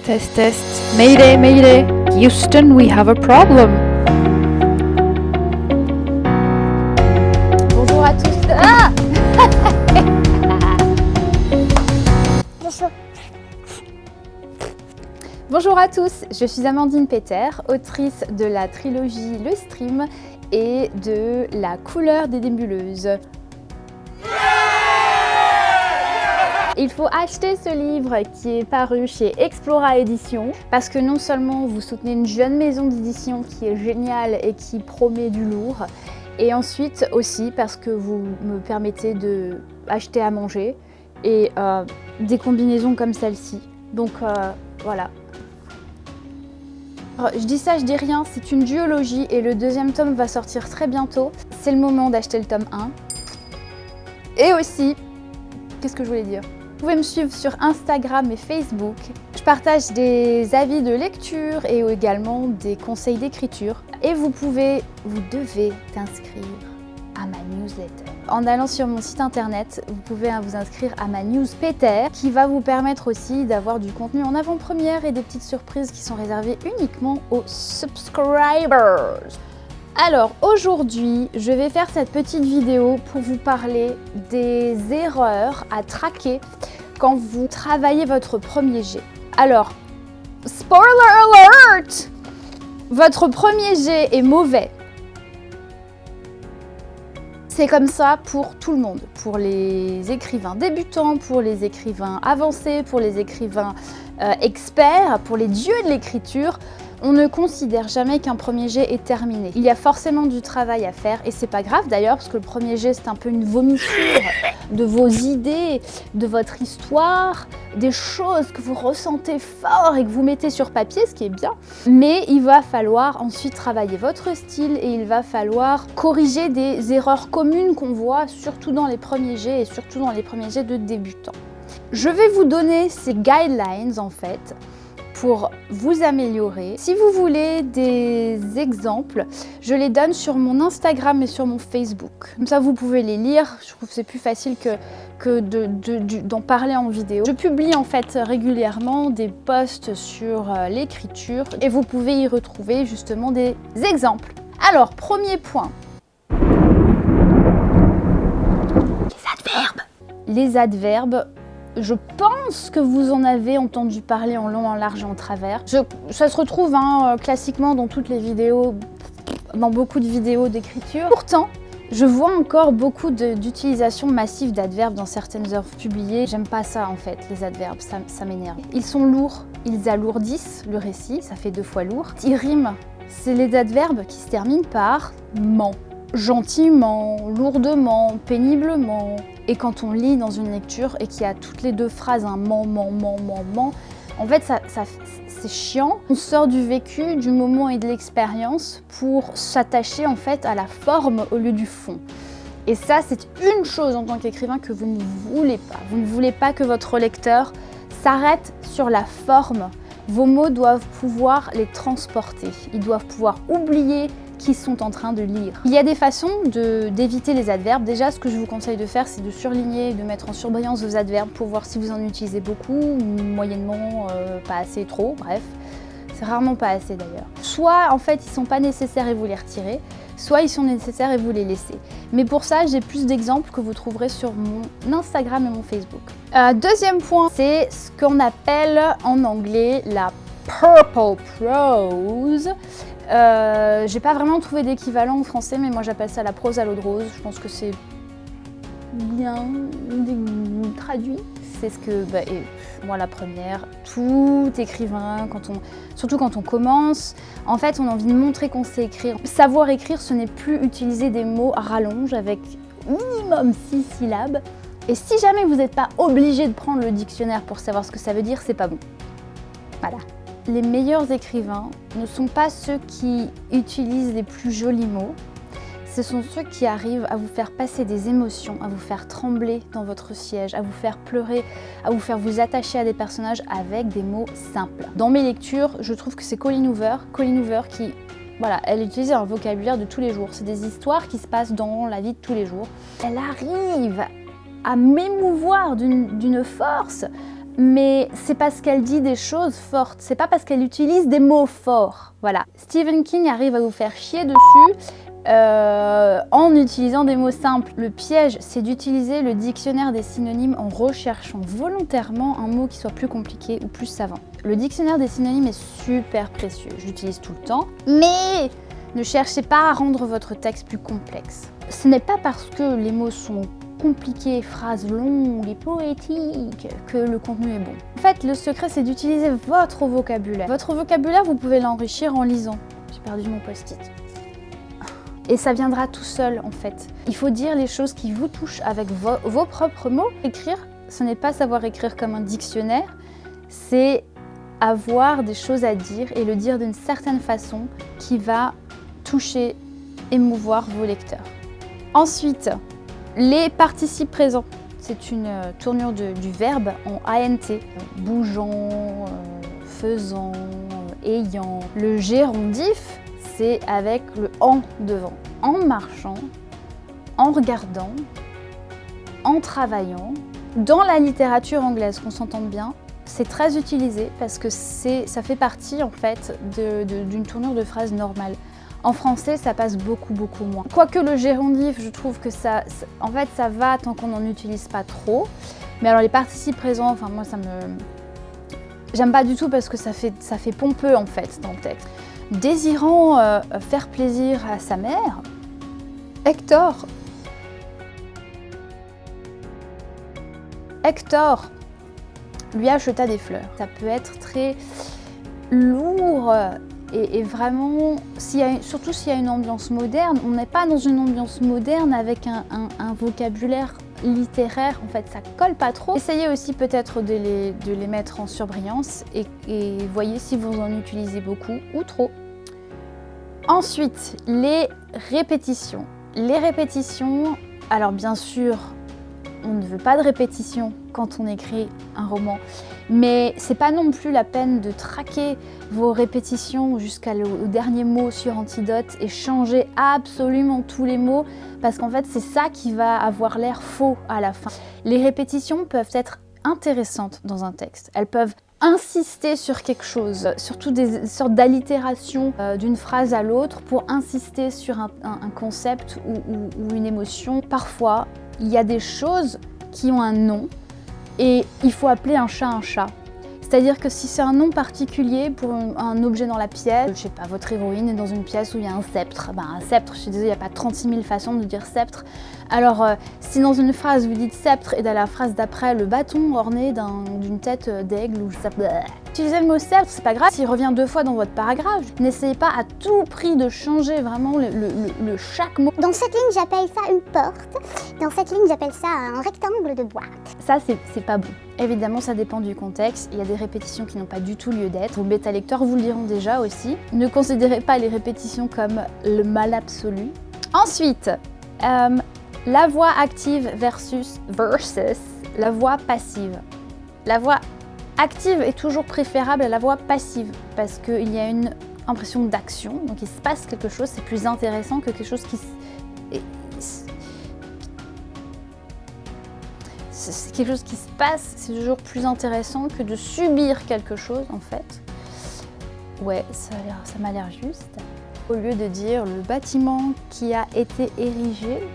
Test, test. Mayday, mayday. Houston, we have a problem. Bonjour à tous. Ah Bonjour à tous, je suis Amandine Peter, autrice de la trilogie Le Stream et de La couleur des nébuleuses. Il faut acheter ce livre qui est paru chez Explora Éditions parce que non seulement vous soutenez une jeune maison d'édition qui est géniale et qui promet du lourd, et ensuite aussi parce que vous me permettez de acheter à manger et des combinaisons comme celle-ci. Donc voilà. Alors, je dis ça, je dis rien, c'est une duologie et le deuxième tome va sortir très bientôt. C'est le moment d'acheter le tome 1. Et aussi, qu'est-ce que je voulais dire ? Vous pouvez me suivre sur Instagram et Facebook. Je partage des avis de lecture et également des conseils d'écriture. Et vous devez t'inscrire à ma newsletter. En allant sur mon site internet, vous pouvez vous inscrire à ma newsletter qui va vous permettre aussi d'avoir du contenu en avant-première et des petites surprises qui sont réservées uniquement aux subscribers. Alors aujourd'hui, je vais faire cette petite vidéo pour vous parler des erreurs à traquer quand vous travaillez votre premier jet. Alors, spoiler alert! Votre premier jet est mauvais. C'est comme ça pour tout le monde, pour les écrivains débutants, pour les écrivains avancés, pour les écrivains experts, pour les dieux de l'écriture. On ne considère jamais qu'un premier jet est terminé. Il y a forcément du travail à faire et c'est pas grave d'ailleurs parce que le premier jet c'est un peu une vomissure de vos idées, de votre histoire, des choses que vous ressentez fort et que vous mettez sur papier, ce qui est bien. Mais il va falloir ensuite travailler votre style et il va falloir corriger des erreurs communes qu'on voit surtout dans les premiers jets et surtout dans les premiers jets de débutants. Je vais vous donner ces guidelines en fait pour vous améliorer. Si vous voulez des exemples, je les donne sur mon Instagram et sur mon Facebook. Comme ça, vous pouvez les lire. Je trouve que c'est plus facile que d'en parler en vidéo. Je publie en fait régulièrement des posts sur l'écriture et vous pouvez y retrouver justement des exemples. Alors, premier point. Les adverbes. Les adverbes. Je pense que vous en avez entendu parler en long, en large et en travers. Ça se retrouve classiquement dans toutes les vidéos, dans beaucoup de vidéos d'écriture. Pourtant, je vois encore beaucoup d'utilisation massive d'adverbes dans certaines œuvres publiées. J'aime pas ça en fait, les adverbes, ça m'énerve. Ils sont lourds, ils alourdissent le récit, ça fait 2 fois lourd. Ils riment, c'est les adverbes qui se terminent par « ment ». Gentiment, lourdement, péniblement. Et quand on lit dans une lecture et qu'il y a toutes les 2 phrases un ment, en fait c'est chiant. On sort du vécu, du moment et de l'expérience pour s'attacher en fait à la forme au lieu du fond. Et ça c'est une chose en tant qu'écrivain que vous ne voulez pas. Vous ne voulez pas que votre lecteur s'arrête sur la forme. Vos mots doivent pouvoir les transporter. Ils doivent pouvoir oublier qu'ils sont en train de lire. Il y a des façons d'éviter les adverbes. Déjà, ce que je vous conseille de faire, c'est de surligner et de mettre en surbrillance vos adverbes pour voir si vous en utilisez beaucoup, moyennement, pas assez, trop, bref. C'est rarement pas assez d'ailleurs. Soit, en fait, ils sont pas nécessaires et vous les retirez, soit ils sont nécessaires et vous les laissez. Mais pour ça, j'ai plus d'exemples que vous trouverez sur mon Instagram et mon Facebook. Deuxième point, c'est ce qu'on appelle en anglais la purple prose. J'ai pas vraiment trouvé d'équivalent en français, mais moi j'appelle ça la prose à l'eau de rose. Je pense que c'est bien traduit. C'est ce que, moi la première, tout écrivain, surtout quand on commence, en fait on a envie de montrer qu'on sait écrire. Savoir écrire, ce n'est plus utiliser des mots à rallonge avec minimum 6 syllabes. Et si jamais vous n'êtes pas obligé de prendre le dictionnaire pour savoir ce que ça veut dire, c'est pas bon. Voilà. Les meilleurs écrivains ne sont pas ceux qui utilisent les plus jolis mots, ce sont ceux qui arrivent à vous faire passer des émotions, à vous faire trembler dans votre siège, à vous faire pleurer, à vous faire vous attacher à des personnages avec des mots simples. Dans mes lectures, je trouve que c'est Colleen Hoover qui, voilà, elle utilise un vocabulaire de tous les jours. C'est des histoires qui se passent dans la vie de tous les jours. Elle arrive à m'émouvoir d'une force, mais c'est parce qu'elle dit des choses fortes, c'est pas parce qu'elle utilise des mots forts. Voilà. Stephen King arrive à vous faire chier dessus en utilisant des mots simples. Le piège, c'est d'utiliser le dictionnaire des synonymes en recherchant volontairement un mot qui soit plus compliqué ou plus savant. Le dictionnaire des synonymes est super précieux, je l'utilise tout le temps, mais ne cherchez pas à rendre votre texte plus complexe. Ce n'est pas parce que les mots sont compliqués, phrases longues et poétiques, que le contenu est bon. En fait, le secret, c'est d'utiliser votre vocabulaire. Votre vocabulaire, vous pouvez l'enrichir en lisant. J'ai perdu mon post-it. Et ça viendra tout seul, en fait. Il faut dire les choses qui vous touchent avec vos propres mots. Écrire, ce n'est pas savoir écrire comme un dictionnaire, c'est avoir des choses à dire et le dire d'une certaine façon qui va toucher, émouvoir vos lecteurs. Ensuite, les participes présents. C'est une tournure du verbe en ANT. Bougeant, faisant, ayant. Le gérondif, c'est avec le en devant. En marchant, en regardant, en travaillant. Dans la littérature anglaise, qu'on s'entende bien, c'est très utilisé parce que ça fait partie en fait d'une tournure de phrase normale. En français, ça passe beaucoup moins. Quoique le gérondif, je trouve que ça va tant qu'on n'en utilise pas trop. Mais alors les participes présents, enfin moi j'aime pas du tout parce que ça fait pompeux en fait dans le texte. Désirant faire plaisir à sa mère, Hector lui acheta des fleurs. Ça peut être très lourd et vraiment, surtout s'il y a une ambiance moderne, on n'est pas dans une ambiance moderne avec un vocabulaire littéraire, en fait ça colle pas trop. Essayez aussi peut-être de les mettre en surbrillance et voyez si vous en utilisez beaucoup ou trop. Ensuite, les répétitions. Les répétitions, alors bien sûr, on ne veut pas de répétition quand on écrit un roman, mais c'est pas non plus la peine de traquer vos répétitions jusqu'au dernier mot sur Antidote et changer absolument tous les mots, parce qu'en fait c'est ça qui va avoir l'air faux à la fin. Les répétitions peuvent être intéressantes dans un texte, elles peuvent insister sur quelque chose, surtout des sortes d'allitérations d'une phrase à l'autre pour insister sur un concept ou une émotion. Parfois, il y a des choses qui ont un nom et il faut appeler un chat un chat. C'est-à-dire que si c'est un nom particulier pour un objet dans la pièce, je sais pas, votre héroïne est dans une pièce où il y a un sceptre. Un sceptre, je suis désolée, il n'y a pas 36 000 façons de dire sceptre. Alors, si dans une phrase vous dites sceptre et dans la phrase d'après le bâton orné d'une tête d'aigle ou ça... Utilisez le mot sceptre, c'est pas grave. S'il revient 2 fois dans votre paragraphe, n'essayez pas à tout prix de changer vraiment le chaque mot. Dans cette ligne, j'appelle ça une porte. Dans cette ligne, j'appelle ça un rectangle de boîte. Ça, c'est pas bon. Évidemment, ça dépend du contexte. Il y a des répétitions qui n'ont pas du tout lieu d'être. Vos bêta-lecteurs vous le diront déjà aussi. Ne considérez pas les répétitions comme le mal absolu. Ensuite, la voix active versus la voix passive. La voix active est toujours préférable à la voix passive parce qu'il y a une impression d'action, donc il se passe quelque chose, c'est plus intéressant que quelque chose c'est quelque chose qui se passe, c'est toujours plus intéressant que de subir quelque chose en fait. Ouais, ça m'a l'air juste. Au lieu de dire le bâtiment qui a été érigé,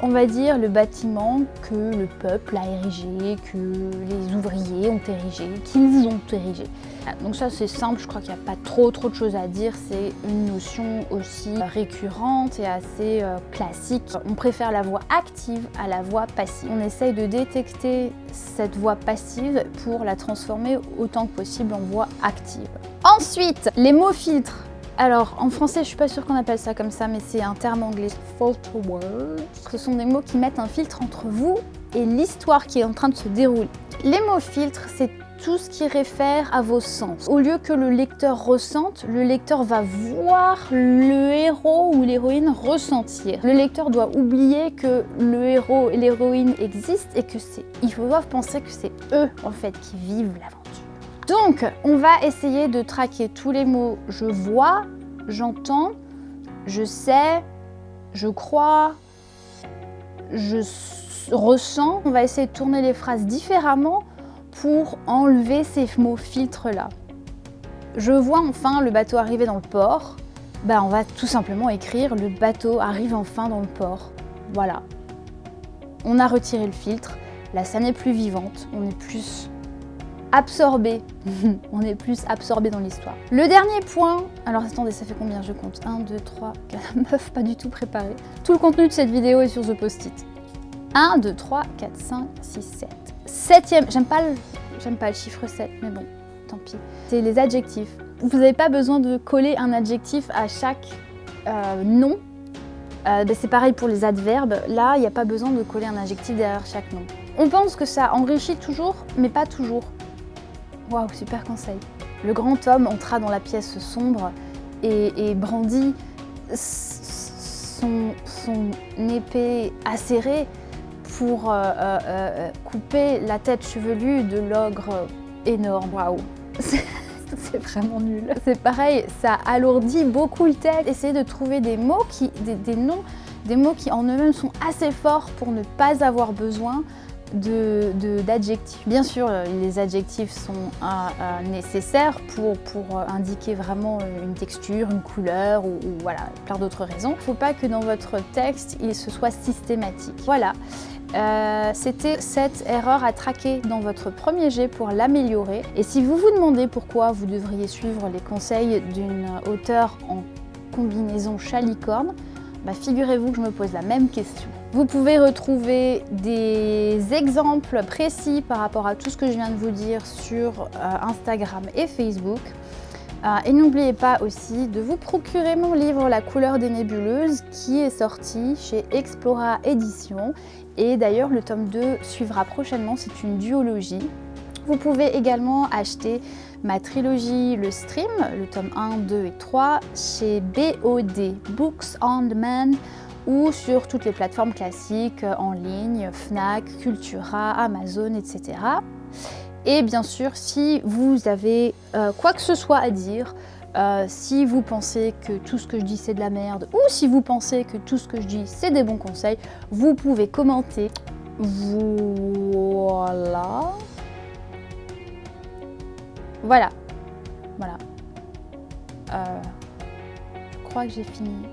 on va dire le bâtiment que le peuple a érigé, que les ouvriers ont érigé, qu'ils ont érigé. Donc ça c'est simple, je crois qu'il n'y a pas trop de choses à dire, c'est une notion aussi récurrente et assez classique. On préfère la voix active à la voix passive. On essaye de détecter cette voix passive pour la transformer autant que possible en voix active. Ensuite, les mots filtres. Alors, en français, je suis pas sûre qu'on appelle ça comme ça, mais c'est un terme anglais. Filter words. Ce sont des mots qui mettent un filtre entre vous et l'histoire qui est en train de se dérouler. Les mots filtres, c'est tout ce qui réfère à vos sens. Au lieu que le lecteur ressente, le lecteur va voir le héros ou l'héroïne ressentir. Le lecteur doit oublier que le héros et l'héroïne existent et que ils doivent penser que c'est eux, en fait, qui vivent l'aventure. Donc, on va essayer de traquer tous les mots « je vois »,« j'entends »,« je sais »,« je crois »,« je ressens ». On va essayer de tourner les phrases différemment pour enlever ces mots filtres là. Je vois enfin le bateau arriver dans le port. Bah, on va tout simplement écrire le bateau arrive enfin dans le port. Voilà. On a retiré le filtre, la scène est plus vivante, on est plus absorbé. On est plus absorbé dans l'histoire. Le dernier point, alors attendez, ça fait combien je compte? 1, 2, 3, 4, meuf, pas du tout préparé. Tout le contenu de cette vidéo est sur The Post-it. 1, 2, 3, 4, 5, 6, 7. Septième, j'aime pas le chiffre 7, mais bon, tant pis. C'est les adjectifs. Vous n'avez pas besoin de coller un adjectif à chaque nom. C'est pareil pour les adverbes. Là, il n'y a pas besoin de coller un adjectif derrière chaque nom. On pense que ça enrichit toujours, mais pas toujours. Waouh, super conseil. Le grand homme entra dans la pièce sombre et brandit son épée acérée pour couper la tête chevelue de l'ogre énorme. Waouh, c'est vraiment nul. C'est pareil, ça alourdit beaucoup le texte. Essayez de trouver des mots des mots qui en eux-mêmes sont assez forts pour ne pas avoir besoin d'adjectifs. Bien sûr, les adjectifs sont nécessaires pour indiquer vraiment une texture, une couleur ou voilà, plein d'autres raisons. Il ne faut pas que dans votre texte, ce soit systématique. Voilà. C'était cette erreur à traquer dans votre premier jet pour l'améliorer. Et si vous vous demandez pourquoi vous devriez suivre les conseils d'une auteure en combinaison chat-licorne, figurez-vous que je me pose la même question. Vous pouvez retrouver des exemples précis par rapport à tout ce que je viens de vous dire sur Instagram et Facebook. Et n'oubliez pas aussi de vous procurer mon livre La couleur des nébuleuses qui est sorti chez Explora Éditions. Et d'ailleurs, le tome 2 suivra prochainement, c'est une duologie. Vous pouvez également acheter ma trilogie Le Stream, le tome 1, 2 et 3, chez BOD, Books on Demand, ou sur toutes les plateformes classiques en ligne, Fnac, Cultura, Amazon, etc. Et bien sûr, si vous avez quoi que ce soit à dire, si vous pensez que tout ce que je dis c'est de la merde, ou si vous pensez que tout ce que je dis c'est des bons conseils, vous pouvez commenter. Voilà. Voilà. Je crois que j'ai fini.